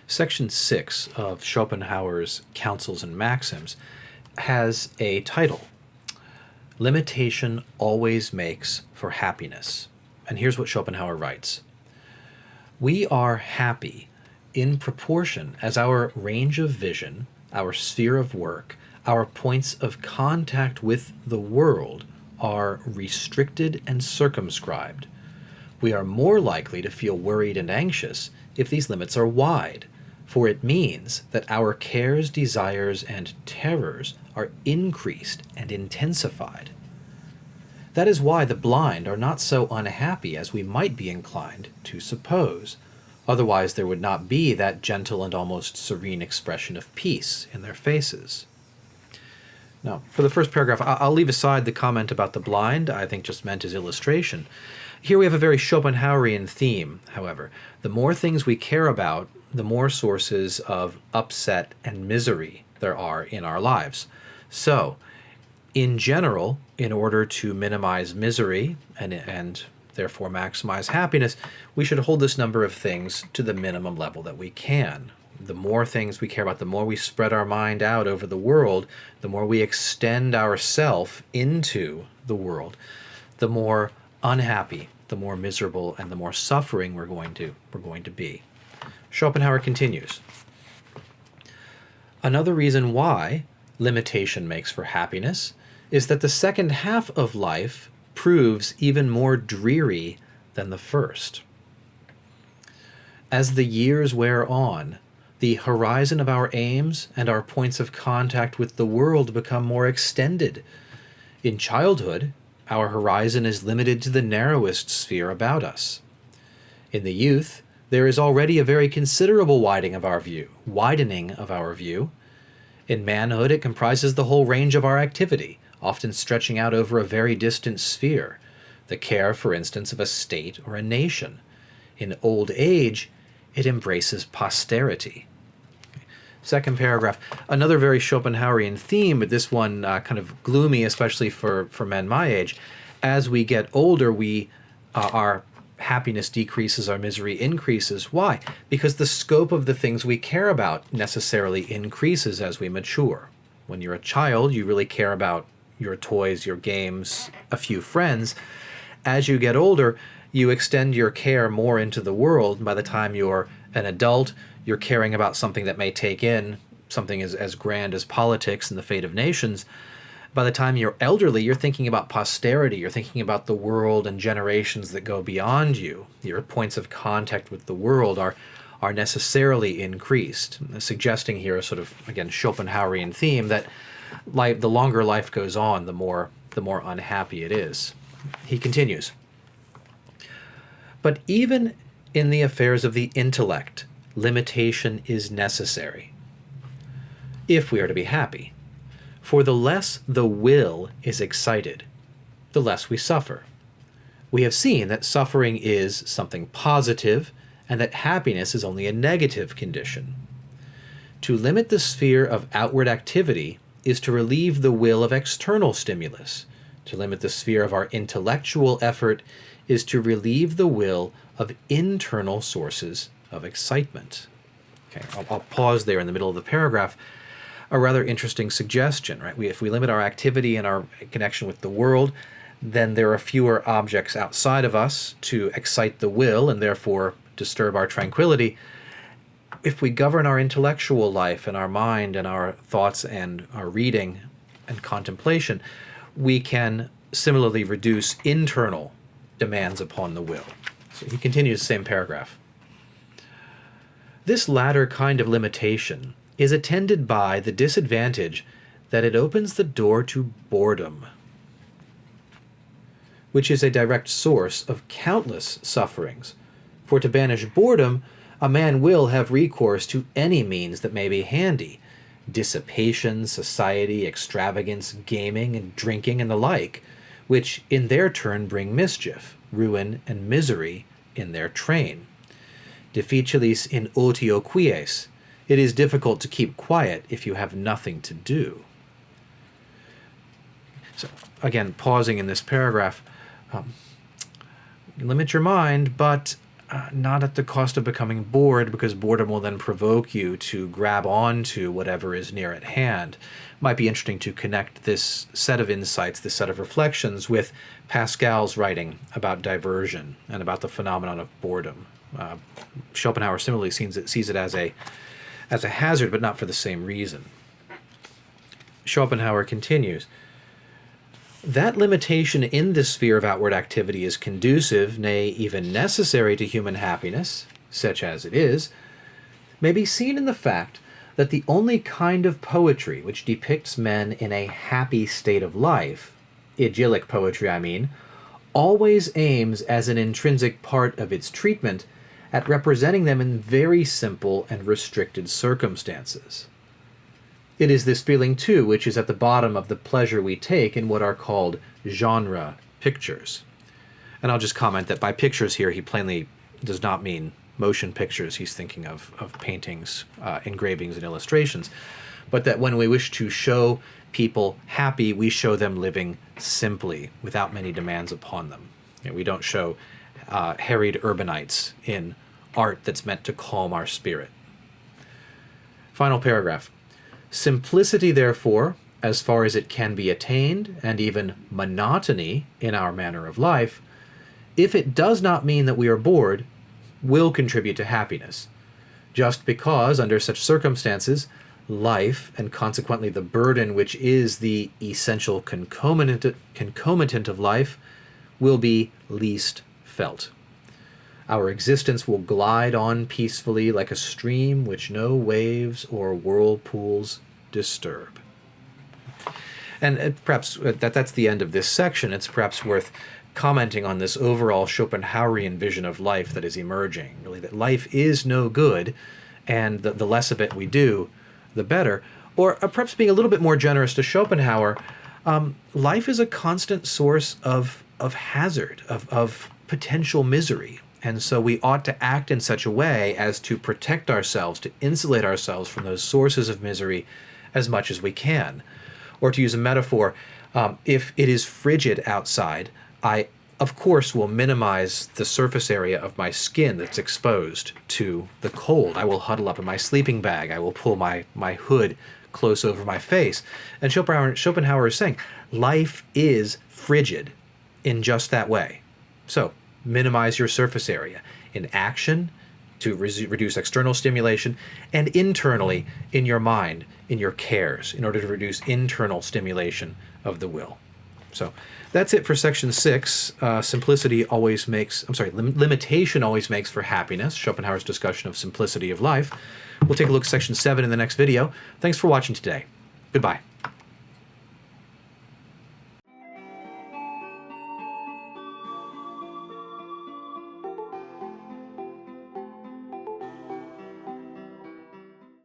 Section 6 of Schopenhauer's Counsels and Maxims has a title, Limitation Always Makes for Happiness. And here's what Schopenhauer writes. We are happy in proportion as our range of vision, our sphere of work, our points of contact with the world are restricted and circumscribed. We are more likely to feel worried and anxious if these limits are wide, for it means that our cares, desires, and terrors are increased and intensified. That is why the blind are not so unhappy as we might be inclined to suppose. Otherwise there would not be that gentle and almost serene expression of peace in their faces. Now, for the first paragraph, I'll leave aside the comment about the blind, I think just meant as illustration. Here we have a very Schopenhauerian theme, however. The more things we care about, the more sources of upset and misery there are in our lives. So, in general, in order to minimize misery and therefore maximize happiness, we should hold this number of things to the minimum level that we can. The more things we care about, the more we spread our mind out over the world, the more we extend ourself into the world, the more unhappy, the more miserable, and the more suffering we're going to be. Schopenhauer continues. Another reason why limitation makes for happiness is that the second half of life proves even more dreary than the first. As the years wear on, the horizon of our aims and our points of contact with the world become more extended. In childhood, our horizon is limited to the narrowest sphere about us. In the youth, there is already a very considerable widening of our view. In manhood, it comprises the whole range of our activity, often stretching out over a very distant sphere, the care, for instance, of a state or a nation. In old age, it embraces posterity. Second paragraph, another very Schopenhauerian theme, but this one kind of gloomy, especially for men my age. As we get older, our happiness decreases, our misery increases. Why? Because the scope of the things we care about necessarily increases as we mature. When you're a child, you really care about your toys, your games, a few friends. As you get older, you extend your care more into the world. By the time you're an adult, you're caring about something that may take in something as grand as politics and the fate of nations. By the time you're elderly, you're thinking about posterity. You're thinking about the world and generations that go beyond you. Your points of contact with the world are necessarily increased, suggesting here a sort of, again, Schopenhauerian theme that the longer life goes on, the more unhappy it is. He continues, but even in the affairs of the intellect, limitation is necessary, if we are to be happy. For the less the will is excited, the less we suffer. We have seen that suffering is something positive and that happiness is only a negative condition. To limit the sphere of outward activity is to relieve the will of external stimulus. To limit the sphere of our intellectual effort is to relieve the will of internal sources of excitement. Okay, I'll pause there in the middle of the paragraph. A rather interesting suggestion, right? If we limit our activity and our connection with the world, then there are fewer objects outside of us to excite the will and therefore disturb our tranquility. If we govern our intellectual life and our mind and our thoughts and our reading and contemplation, we can similarly reduce internal demands upon the will. So he continues the same paragraph. This latter kind of limitation is attended by the disadvantage that it opens the door to boredom, which is a direct source of countless sufferings. For to banish boredom, a man will have recourse to any means that may be handy: dissipation, society, extravagance, gaming, and drinking, and the like, which in their turn bring mischief, ruin, and misery in their train. Difficilis in otio quies. It is difficult to keep quiet if you have nothing to do. So, again, pausing in this paragraph, limit your mind, but not at the cost of becoming bored, because boredom will then provoke you to grab onto whatever is near at hand. It might be interesting to connect this set of insights, this set of reflections, with Pascal's writing about diversion and about the phenomenon of boredom. Schopenhauer similarly sees it as a hazard, but not for the same reason. Schopenhauer continues, that limitation in the sphere of outward activity is conducive, nay, even necessary to human happiness, such as it is, may be seen in the fact that the only kind of poetry which depicts men in a happy state of life, idyllic poetry I mean, always aims as an intrinsic part of its treatment at representing them in very simple and restricted circumstances. It is this feeling, too, which is at the bottom of the pleasure we take in what are called genre pictures. And I'll just comment that by pictures here, he plainly does not mean motion pictures. He's thinking of paintings, engravings, and illustrations. But that when we wish to show people happy, we show them living simply, without many demands upon them. We don't show harried urbanites in art that's meant to calm our spirit. Final paragraph. Simplicity, therefore, as far as it can be attained, and even monotony in our manner of life, if it does not mean that we are bored, will contribute to happiness, just because, under such circumstances, life, and consequently the burden which is the essential concomitant of life, will be least felt. Our existence will glide on peacefully like a stream which no waves or whirlpools disturb. And perhaps that's the end of this section. It's perhaps worth commenting on this overall Schopenhauerian vision of life that is emerging, really, that life is no good, and the less of it we do, the better. Or perhaps being a little bit more generous to Schopenhauer, life is a constant source of hazard, of potential misery. And so we ought to act in such a way as to protect ourselves, to insulate ourselves from those sources of misery as much as we can. Or to use a metaphor, if it is frigid outside, I, of course, will minimize the surface area of my skin that's exposed to the cold. I will huddle up in my sleeping bag. I will pull my hood close over my face. And Schopenhauer is saying, life is frigid in just that way. So, minimize your surface area in action to reduce external stimulation, and internally in your mind, in your cares, in order to reduce internal stimulation of the will. So that's it for section 6. Limitation always makes for happiness, Schopenhauer's discussion of simplicity of life. We'll take a look at section 7 in the next video. Thanks for watching today. Goodbye.